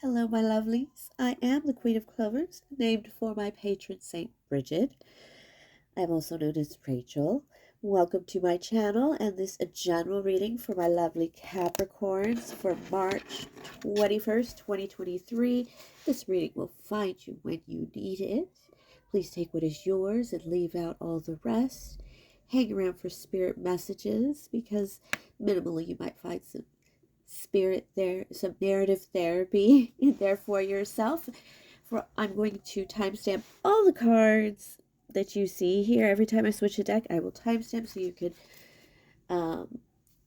Hello, my lovelies. I am the Queen of Clovers, named for my patron saint Bridget. I am also known as Rachel. Welcome to my channel and this a general reading for my lovely Capricorns for March 21st, 2023. This reading will find you when you need it. Please take what is yours and leave out all the rest. Hang around for spirit messages because minimally you might find some spirit there, some narrative therapy in there for yourself. I'm going to timestamp all the cards that you see here. Every time I switch a deck, I will timestamp so you can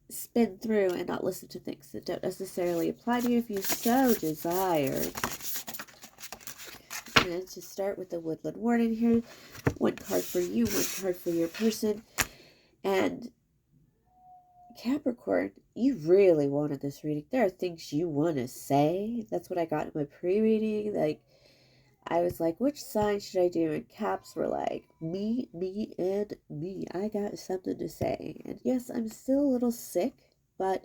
spin through and not listen to things that don't necessarily apply to you if you so desire. And to start with the Woodland Warden here, one card for you, one card for your person. And Capricorn, you really wanted this reading. There are things you want to say. That's what I got in my pre-reading. Like, I was like, which sign should I do? And Caps were like, me, and me. I got something to say. And yes, I'm still a little sick, but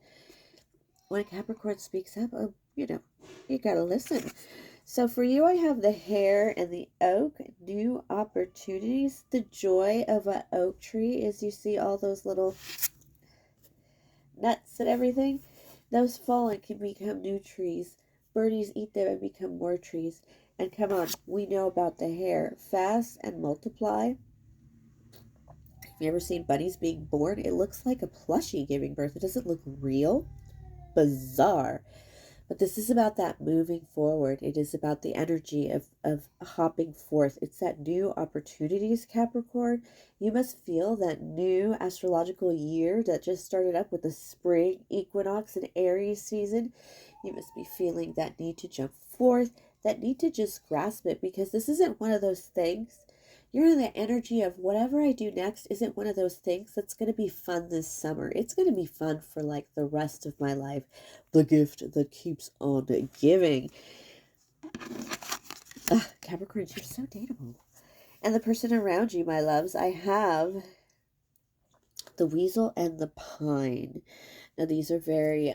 when Capricorn speaks up, you gotta listen. So for you, I have the Hare and the Oak, new opportunities. The joy of an oak tree is you see all those little nuts and everything. Those fallen can become new trees. Birdies eat them and become more trees. And come on, we know about the Hare. Fast and multiply. Have you ever seen bunnies being born? It looks like a plushie giving birth. It doesn't look real. Bizarre. But this is about that moving forward. It is about the energy of hopping forth. It's that new opportunities, Capricorn. You must feel that new astrological year that just started up with the spring equinox and Aries season. You must be feeling that need to jump forth, that need to just grasp it, because this isn't one of those things. You're in the energy of whatever I do next isn't one of those things that's going to be fun this summer. It's going to be fun for like the rest of my life. The gift that keeps on giving. Capricorns, you're so dateable. And the person around you, my loves, I have the Weasel and the Pine. Now these are very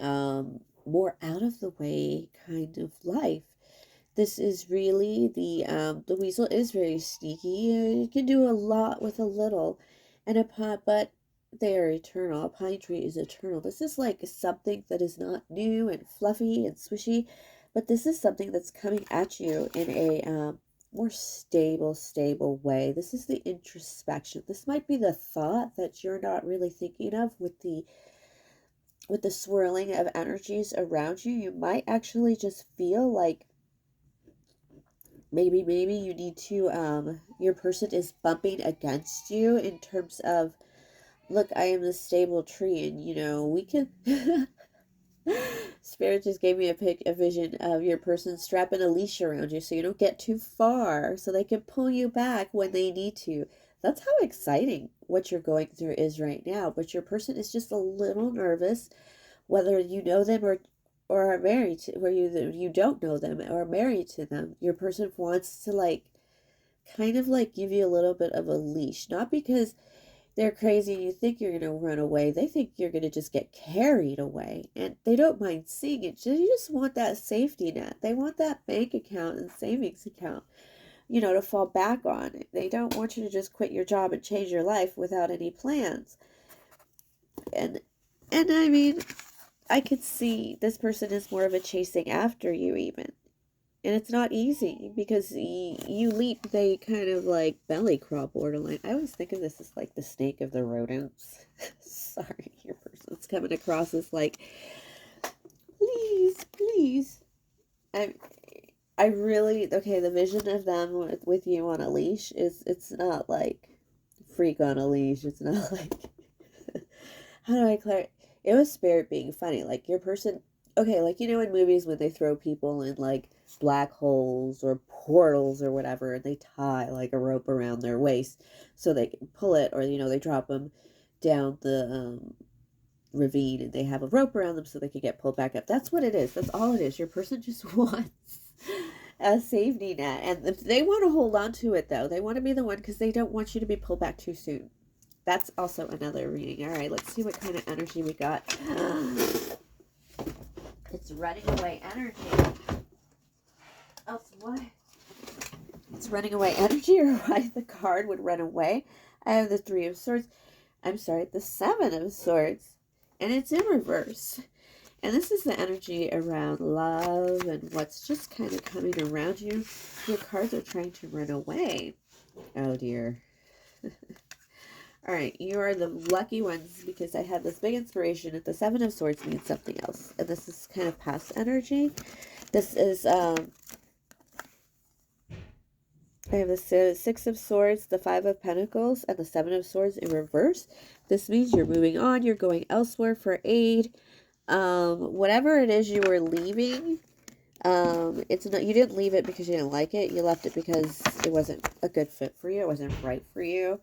more out of the way kind of life. This is really the weasel is very sneaky. You can do a lot with a little, and but they are eternal. A pine tree is eternal. This is like something that is not new and fluffy and swishy, but this is something that's coming at you in a more stable way. This is the introspection. This might be the thought that you're not really thinking of with the swirling of energies around you. You might actually just feel like maybe you need to your person is bumping against you in terms of, look, I am the stable tree, and we can Spirit just gave me a vision of your person strapping a leash around you so you don't get too far, so they can pull you back when they need to. That's how exciting what you're going through is right now. But your person is just a little nervous, whether you know them or are married to, where you don't know them or are married to them. Your person wants to kind of give you a little bit of a leash, not because they're crazy and you think you're going to run away. They think you're going to just get carried away, and they don't mind seeing it. You just want that safety net. They want that bank account and savings account, to fall back on. They don't want you to just quit your job and change your life without any plans. And I mean, I could see this person is more of a chasing after you even. And it's not easy because you leap, they kind of belly crawl borderline. I always think of this as like the snake of the rodents. Sorry, your person's coming across as please. I really, okay, the vision of them with you on a leash it's not like freak on a leash. It's not like, how do I clarify? It was Spirit being funny. Like your person, okay, in movies when they throw people in black holes or portals or whatever, and they tie a rope around their waist so they can pull it, or they drop them down the ravine and they have a rope around them so they can get pulled back up. That's what it is. That's all it is. Your person just wants a safety net, and if they want to hold on to it, though, they want to be the one because they don't want you to be pulled back too soon. That's also another reading. All right, let's see what kind of energy we got. It's running away energy. else? Why? It's running away energy, or why the card would run away. I have the Three of Swords. I'm sorry, the Seven of Swords. And it's in reverse. And this is the energy around love and what's just kind of coming around you. Your cards are trying to run away. Oh, dear. All right, you are the lucky ones because I had this big inspiration that the Seven of Swords means something else. And this is kind of past energy. This is, I have the Six of Swords, the Five of Pentacles, and the Seven of Swords in reverse. This means you're moving on. You're going elsewhere for aid. Whatever it is you were leaving, it's not, you didn't leave it because you didn't like it. You left it because it wasn't a good fit for you. It wasn't right for you.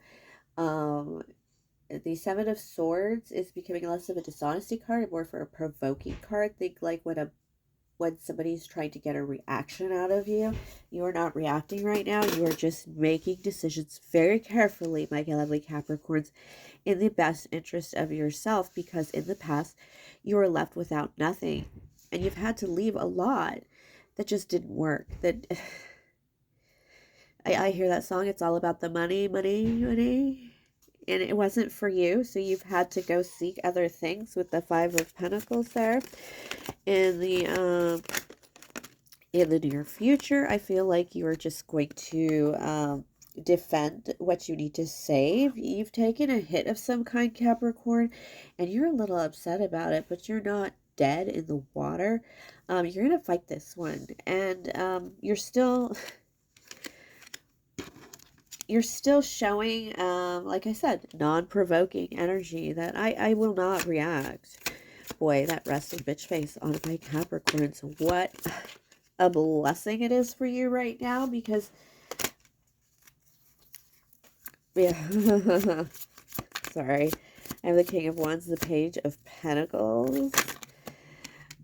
The Seven of Swords is becoming less of a dishonesty card and more for a provoking card. Think like when somebody's trying to get a reaction out of you. You are not reacting right now. You are just making decisions very carefully, my lovely Capricorns, in the best interest of yourself, because in the past you were left without nothing and you've had to leave a lot that just didn't work. That I hear that song, it's all about the money, money, money. And it wasn't for you, so you've had to go seek other things with the Five of Pentacles there. In the near future, I feel like you are just going to defend what you need to save. You've taken a hit of some kind, Capricorn, and you're a little upset about it, but you're not dead in the water. You're going to fight this one, and you're still... You're still showing, like I said, non-provoking energy that I will not react. Boy, that resting bitch face on my Capricorns. What a blessing it is for you right now, because, yeah, sorry. I have the King of Wands, the Page of Pentacles,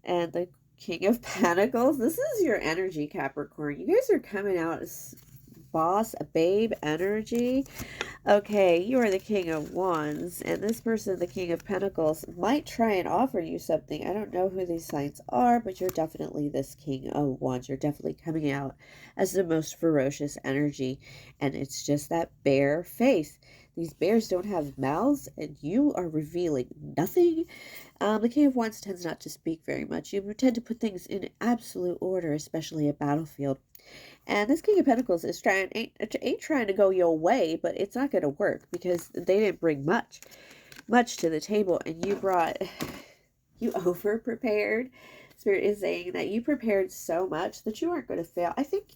and the King of Pentacles. This is your energy, Capricorn. You guys are coming out as boss, babe energy. Okay, you are the King of Wands, and this person, the King of Pentacles, might try and offer you something. I don't know who these signs are, but you're definitely this King of Wands. You're definitely coming out as the most ferocious energy, and it's just that bear face. These bears don't have mouths, and you are revealing nothing. The King of Wands tends not to speak very much. You tend to put things in absolute order, especially a battlefield. And this King of Pentacles is ain't trying to go your way, but it's not going to work because they didn't bring much to the table, and you over prepared. Spirit is saying that you prepared so much that you aren't going to fail. I think,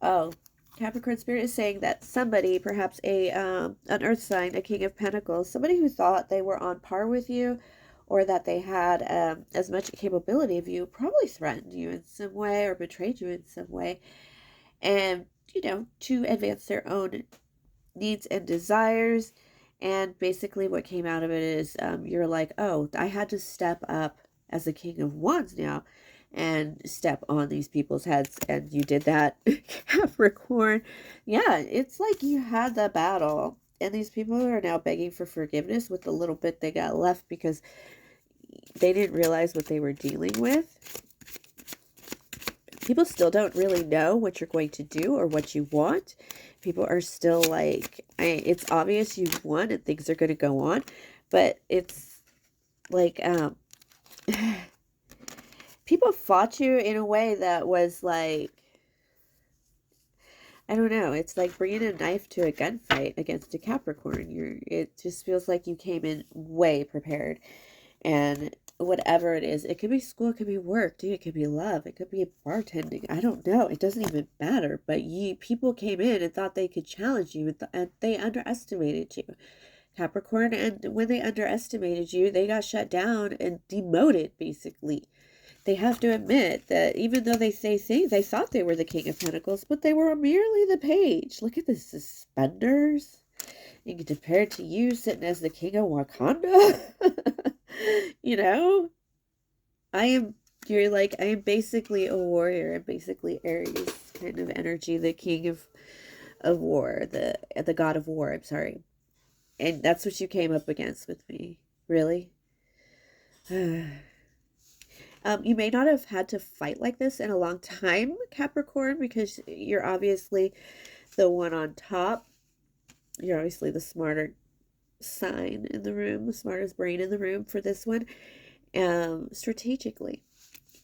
oh, Capricorn, Spirit is saying that somebody, perhaps an earth sign, a King of Pentacles, somebody who thought they were on par with you, or that they had as much capability of you, probably threatened you in some way or betrayed you in some way. And, to advance their own needs and desires. And basically what came out of it is you're like, oh, I had to step up as the King of Wands now and step on these people's heads. And you did that, Capricorn. Yeah, it's like you had the battle. And these people are now begging for forgiveness with the little bit they got left because they didn't realize what they were dealing with. People still don't really know what you're going to do or what you want. People are still like, it's obvious you've won and things are going to go on. But it's like, people fought you in a way that was like, I don't know. It's like bringing a knife to a gunfight against a Capricorn. It just feels like you came in way prepared. And whatever it is, it could be school, it could be work, dude, it could be love, it could be bartending. I don't know. It doesn't even matter. But people came in and thought they could challenge you, and they underestimated you, Capricorn. And when they underestimated you, they got shut down and demoted, basically. They have to admit that even though they say things, they thought they were the King of Pentacles, but they were merely the page. Look at the suspenders. You can compare it to you sitting as the King of Wakanda. I am basically a warrior. I'm basically Aries kind of energy, the King of war, the God of war, I'm sorry. And that's what you came up against with me. Really? You may not have had to fight like this in a long time, Capricorn, because you're obviously the one on top. You're obviously the smarter sign in the room, the smartest brain in the room for this one, strategically.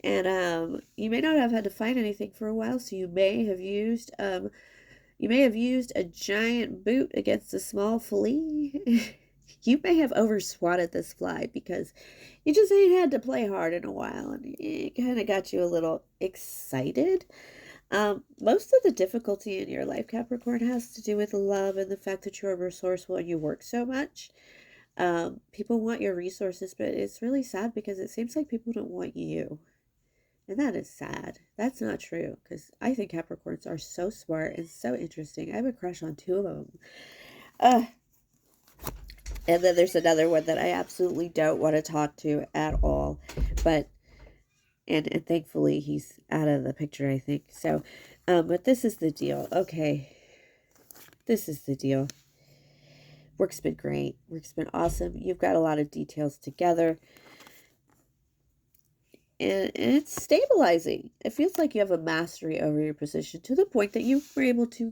And you may not have had to fight anything for a while, so you may have used a giant boot against a small flea. You may have overswatted this fly because you just ain't had to play hard in a while, and it kind of got you a little excited. Most of the difficulty in your life, Capricorn, has to do with love and the fact that you're resourceful and you work so much. People want your resources, but it's really sad because it seems like people don't want you. And that is sad. That's not true because I think Capricorns are so smart and so interesting. I have a crush on two of them. Uh, and then there's another one that I absolutely don't want to talk to at all. But and thankfully he's out of the picture, I think. So, but this is the deal. Okay. This is the deal. Work's been great. Work's been awesome. You've got a lot of details together. And it's stabilizing. It feels like you have a mastery over your position to the point that you were able to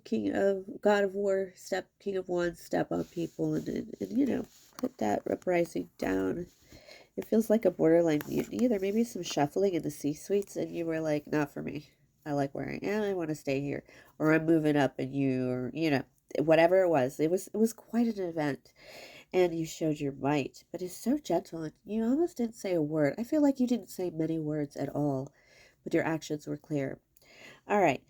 God of War, King of Wands, step on people and you know, put that uprising down. It feels like a borderline mutiny. There may be some shuffling in the C-suites and you were like, not for me. I like where I am. I want to stay here. Or I'm moving up and you know, whatever it was. It was quite an event. And you showed your might, but it's so gentle, and you almost didn't say a word. I feel like you didn't say many words at all, but your actions were clear. All right.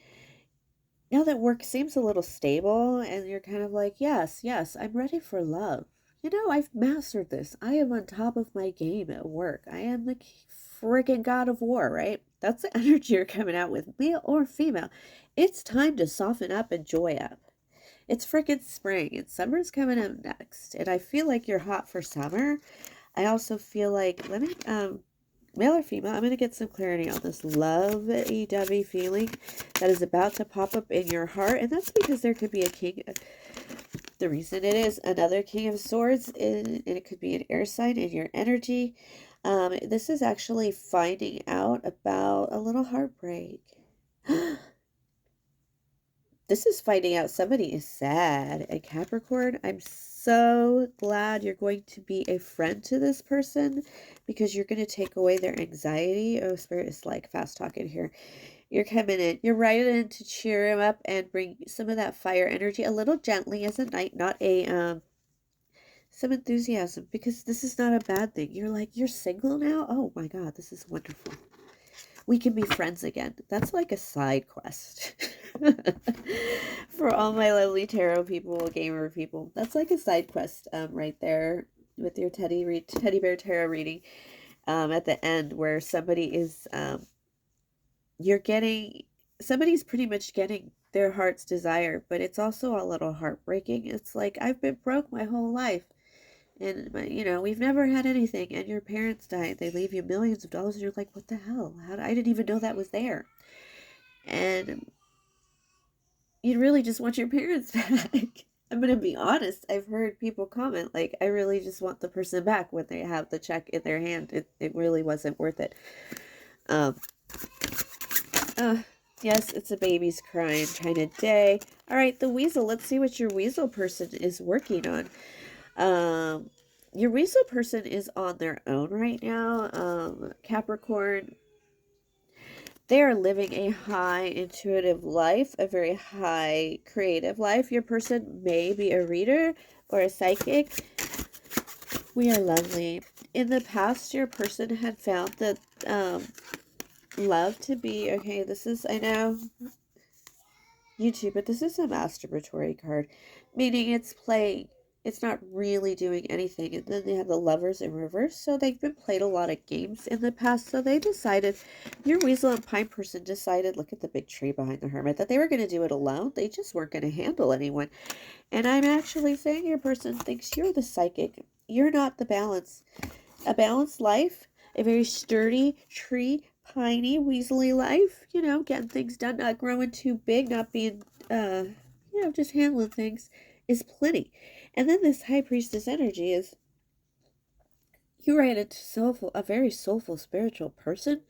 Now that work seems a little stable, and you're kind of like, yes, I'm ready for love. You know, I've mastered this. I am on top of my game at work. I am the friggin' god of war, right? That's the energy you're coming out with, male or female. It's time to soften up and joy up. It's freaking spring and summer's coming up next. And I feel like you're hot for summer. I also feel like, male or female, I'm going to get some clarity on this lovey-dovey feeling that is about to pop up in your heart. And that's because there could be a king. The reason it is another King of Swords, and it could be an air sign in your energy. This is actually finding out about a little heartbreak. This is finding out somebody is sad. And Capricorn, I'm so glad you're going to be a friend to this person because you're going to take away their anxiety. Oh, Spirit is like fast talking here. You're coming in. You're right in to cheer him up and bring some of that fire energy a little gently as a knight, not a some enthusiasm, because this is not a bad thing. You're like, you're single now? Oh my God, this is wonderful. We can be friends again. That's like a side quest. For all my lovely tarot people, gamer people. That's like a side quest right there with your teddy bear tarot reading at the end where somebody is, somebody's pretty much getting their heart's desire, but it's also a little heartbreaking. It's like, I've been broke my whole life. And, you know, we've never had anything, and your parents died. They leave you millions of dollars, and you're like, what the hell? I didn't even know that was there. And you really just want your parents back. I'm going to be honest. I've heard people comment, like, I really just want the person back when they have the check in their hand. It really wasn't worth it. Yes, it's a baby's crying kind of day. All right, the weasel. Let's see what your weasel person is working on. Your weasel person is on their own right now. Capricorn, they are living a high intuitive life, a very high creative life. Your person may be a reader or a psychic. We are lovely. In the past, your person had found that love to be, okay, this is, I know, YouTube, but this is a masturbatory card, meaning it's playing. It's not really doing anything. And then they have the lovers in reverse. So they've been played a lot of games in the past. So they decided, your weasel and pine person decided, look at the big tree behind the hermit, that they were going to do it alone. They just weren't going to handle anyone. And I'm actually saying your person thinks you're the psychic. You're not the balance. A balanced life, a very sturdy tree, piney, weaselly life, you know, getting things done, not growing too big, not being, you know, just handling things is plenty. And then this high priestess energy is, You ran into a very soulful, spiritual person,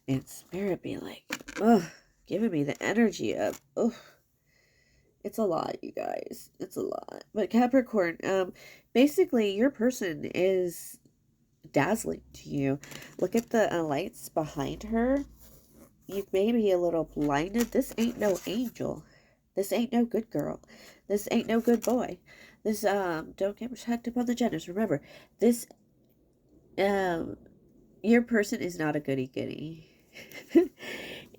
and Spirit be like, ugh, giving me the energy of, ugh. It's a lot, you guys. It's a lot. But Capricorn, basically, your person is dazzling to you. Look at the lights behind her. You may be a little blinded. This ain't no angel. This ain't no good girl. This ain't no good boy. This, don't get checked up on the genders. Remember, this, your person is not a goody-goody.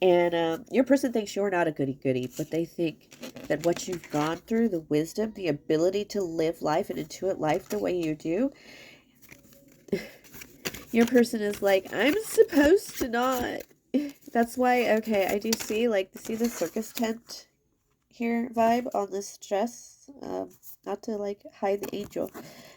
And your person thinks you're not a goody-goody, but they think that what you've gone through, the wisdom, the ability to live life and intuit life the way you do, your person is like, I'm supposed to not. That's why, okay, I do see, like, see the circus tent here vibe on this dress? Not to, like, hide the angel,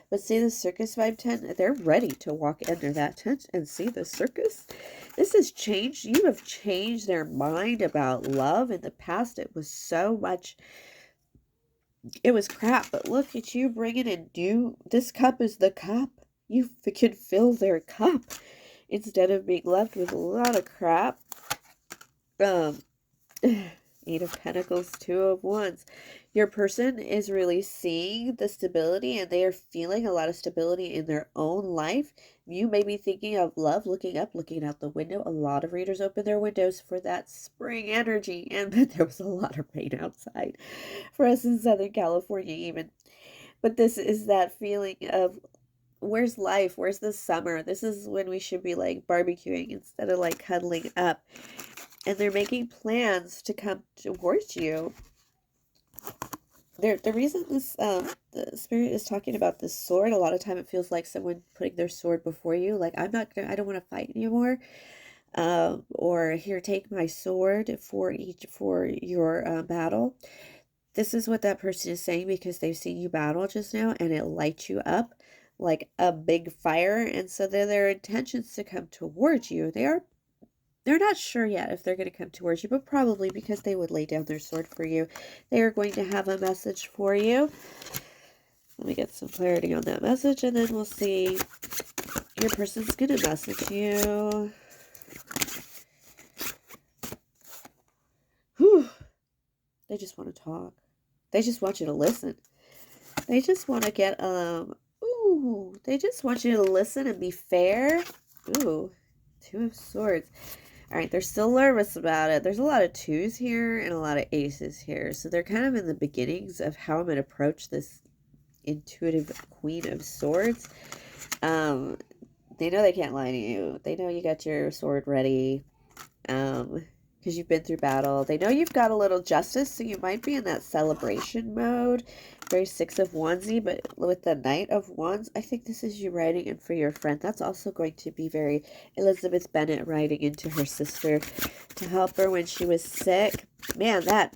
but see the circus vibe tent? They're ready to walk under that tent and see the circus. This has changed. You have changed their mind about love. In the past, it was so much, it was crap, but look at you bringing in new, this cup is the cup. You can fill their cup instead of being left with a lot of crap. Eight of Pentacles, Two of Wands. Your person is really seeing the stability, and they are feeling a lot of stability in their own life. You may be thinking of love, looking up, looking out the window. A lot of readers open their windows for that spring energy, and there was a lot of rain outside for us in Southern California even. But this is that feeling of, where's life? Where's the summer? This is when we should be like barbecuing instead of like cuddling up. And they're making plans to come towards you. The reason this the Spirit is talking about this sword, a lot of time it feels like someone putting their sword before you, like, I don't want to fight anymore, or here, take my sword for your battle. This is what that person is saying, because they've seen you battle just now and it lights you up like a big fire, and so their intentions to come towards you. They're not sure yet if they're going to come towards you, but probably, because they would lay down their sword for you. They are going to have a message for you. Let me get some clarity on that message, and then we'll see. Your person's going to message you. Whew. They just want to talk. They just want you to listen. They just want to get, they just want you to listen and be fair. Ooh, Two of Swords. All right, they're still nervous about it. There's a lot of twos here and a lot of aces here. So they're kind of in the beginnings of how I'm going to approach this intuitive Queen of Swords. They know they can't lie to you. They know you got your sword ready, because you've been through battle. They know you've got a little justice, so you might be in that celebration mode. Very Six of Wandsy, but with the Knight of Wands, I think this is you writing in for your friend. That's also going to be very Elizabeth Bennet writing into her sister to help her when she was sick. Man, that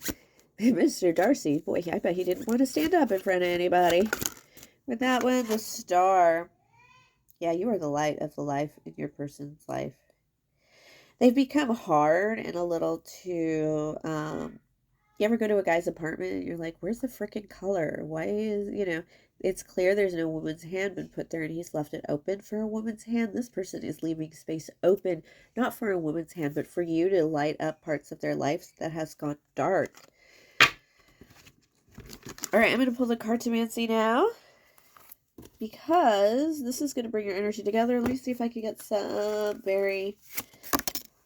Mr. Darcy, boy, I bet he didn't want to stand up in front of anybody. With that one, the Star. Yeah, you are the light of the life in your person's life. They've become hard and a little too, you ever go to a guy's apartment and you're like, where's the frickin' color? Why is, it's clear there's no woman's hand been put there and he's left it open for a woman's hand. This person is leaving space open, not for a woman's hand, but for you to light up parts of their lives that has gone dark. All right, I'm going to pull the Cartomancy now, because this is going to bring your energy together. Let me see if I can get some very...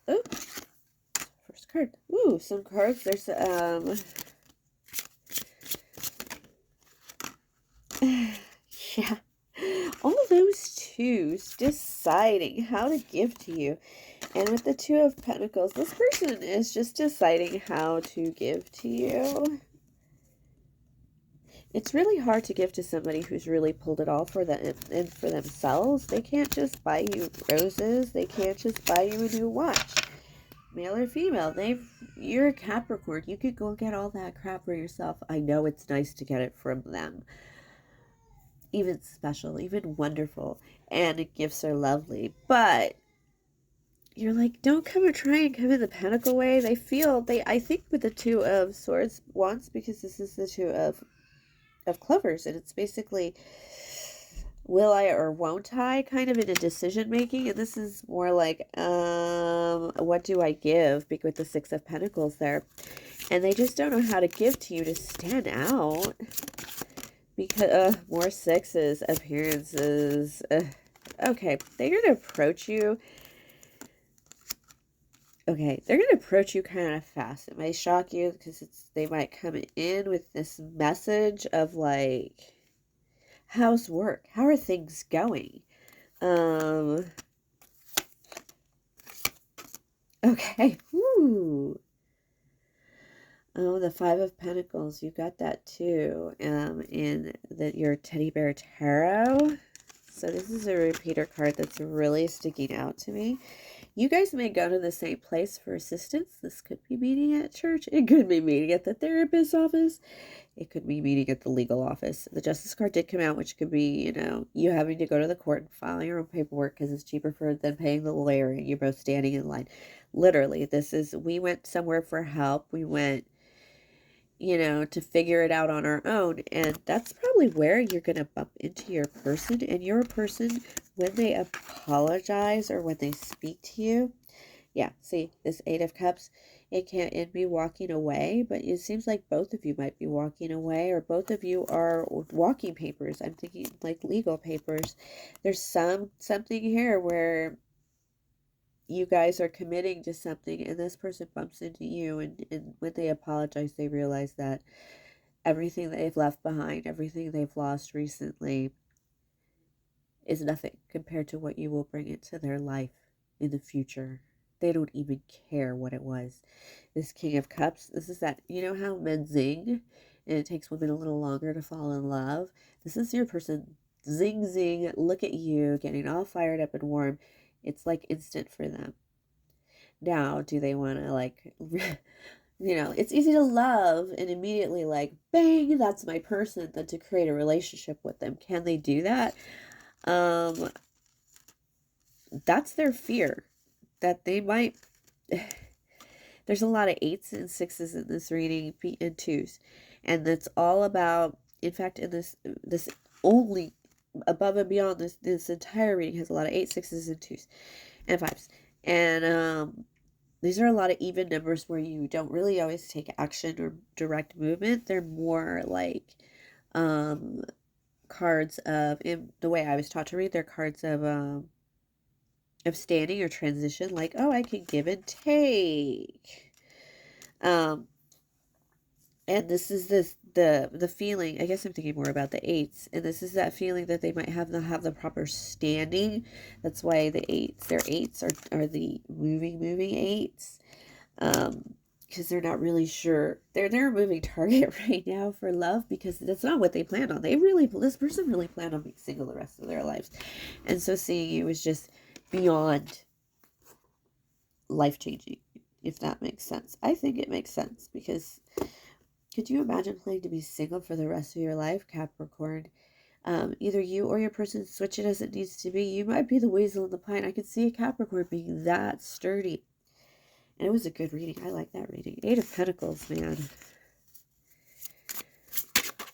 Oh, first card. Ooh, some cards. There's yeah, all those twos deciding how to give to you. And with the Two of Pentacles, this person is just deciding how to give to you. It's really hard to give to somebody who's really pulled it all for them and for themselves. They can't just buy you roses. They can't just buy you a new watch. Male or female, you're a Capricorn. You could go get all that crap for yourself. I know it's nice to get it from them. Even special, even wonderful. And gifts are lovely. But you're like, don't come and try and come in the Pentacle way. I think with the Two of Swords, Wands, because this is the Two of Clovers, and it's basically will I or won't I kind of in a decision making. And this is more like, what do I give? With the Six of Pentacles there. And they just don't know how to give to you to stand out. Because, more sixes, appearances. Okay, they're going to approach you. Okay, they're going to approach you kind of fast. It might shock you because they might come in with this message of like, how's work? How are things going? Okay, woo. Oh, the Five of Pentacles, you got that too, in your Teddy Bear Tarot. So this is a repeater card that's really sticking out to me. You guys may go to the same place for assistance. This could be meeting at church. It could be meeting at the therapist's office. It could be meeting at the legal office. The Justice card did come out, which could be, you know, you having to go to the court and file your own paperwork because it's cheaper than paying the lawyer and you're both standing in line. Literally, we went somewhere for help. We went, you know, to figure it out on our own. And that's probably where you're going to bump into your person. And your person, when they apologize or when they speak to you, yeah, see, this Eight of Cups, it'd be walking away, but it seems like both of you might be walking away, or both of you are walking papers. I'm thinking like legal papers. There's something here where you guys are committing to something and this person bumps into you, and when they apologize, they realize that everything they've left behind, everything they've lost recently is nothing compared to what you will bring into their life in the future. They don't even care what it was. This King of Cups, this is that, you know how men zing and it takes women a little longer to fall in love? This is your person, zing, zing, look at you, getting all fired up and warm. It's like instant for them. Now, do they want to like, you know, it's easy to love and immediately like, bang, that's my person, than to create a relationship with them. Can they do that? That's their fear, that they might. There's a lot of 8s and 6s in this reading, and 2s, and that's all about, in fact, in this only above and beyond this entire reading has a lot of 8s, 6s, and 2s and 5s, and these are a lot of even numbers where you don't really always take action or direct movement. They're more like cards of, in the way I was taught to read, they're cards of standing or transition, like, oh, I can give and take. And this is the feeling, I guess I'm thinking more about the 8s, and this is that feeling that they might have the proper standing. That's why the 8s, their 8s are the moving 8s. Because they're not really sure. They're a moving target right now for love, because that's not what they planned on. This person really planned on being single the rest of their lives. And so seeing you is just beyond life-changing, if that makes sense. I think it makes sense, because could you imagine planning to be single for the rest of your life, Capricorn? Either you or your person switch it as it needs to be. You might be the weasel in the pine. I could see a Capricorn being that sturdy. And it was a good reading. I like that reading. 8 of Pentacles, man.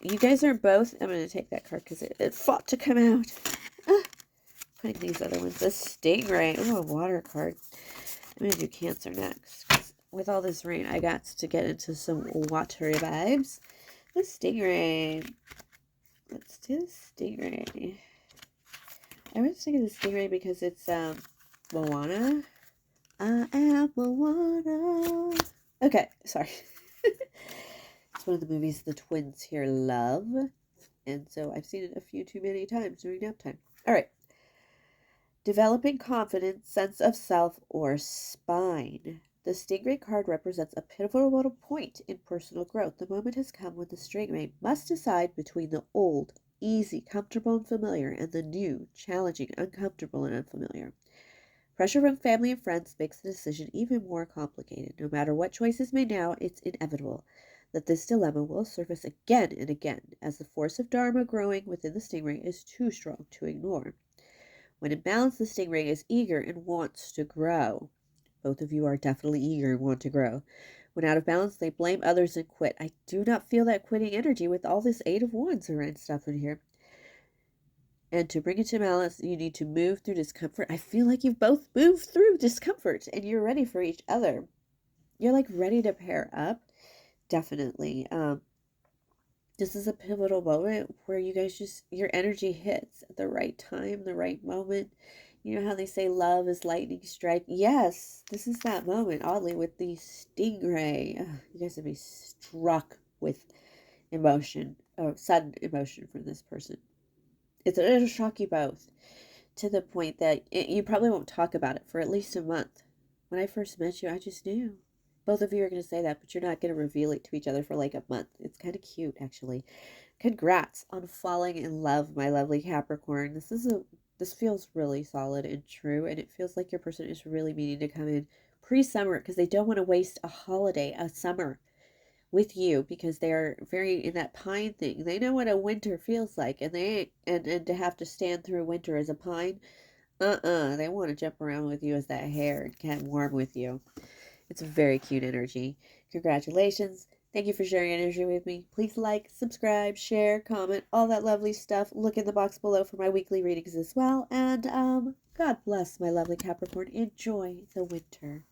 You guys are both... I'm going to take that card because it fought to come out. Putting these other ones. The Stingray. Oh, a water card. I'm going to do Cancer next. With all this rain, I got to get into some watery vibes. The Stingray. Let's do the Stingray. I was thinking the Stingray because it's Moana. I am Moana. Okay, sorry. It's one of the movies the twins here love. And so I've seen it a few too many times during nap time. All right. Developing confidence, sense of self, or spine. The Stingray card represents a pivotal point in personal growth. The moment has come when the Stingray must decide between the old, easy, comfortable, and familiar, and the new, challenging, uncomfortable, and unfamiliar. Pressure from family and friends makes the decision even more complicated. No matter what choice is made now, it's inevitable that this dilemma will surface again and again, as the force of Dharma growing within the Stingray is too strong to ignore. When in balance, the Stingray is eager and wants to grow. Both of you are definitely eager and want to grow. When out of balance, they blame others and quit. I do not feel that quitting energy with all this 8 of Wands and stuff in here. And to bring it to balance, you need to move through discomfort. I feel like you've both moved through discomfort and you're ready for each other. You're like ready to pair up. Definitely. This is a pivotal moment where you guys just, your energy hits at the right time, the right moment. You know how they say love is lightning strike? Yes, this is that moment, oddly, with the stingray. Ugh, you guys would be struck with emotion, sudden emotion from this person. It'll shock you both to the point that you probably won't talk about it for at least a month. When I first met you, I just knew. Both of you are going to say that, but you're not going to reveal it to each other for like a month. It's kind of cute, actually. Congrats on falling in love, my lovely Capricorn. This feels really solid and true, and it feels like your person is really meaning to come in pre-summer because they don't want to waste a holiday, a summer with you because they're very in that pine thing. They know what a winter feels like, and and to have to stand through winter as a pine, they want to jump around with you as that hare and get warm with you. It's a very cute energy. Congratulations. Thank you for sharing energy with me. Please like, subscribe, share, comment, all that lovely stuff. Look in the box below for my weekly readings as well. And God bless my lovely Capricorn. Enjoy the winter.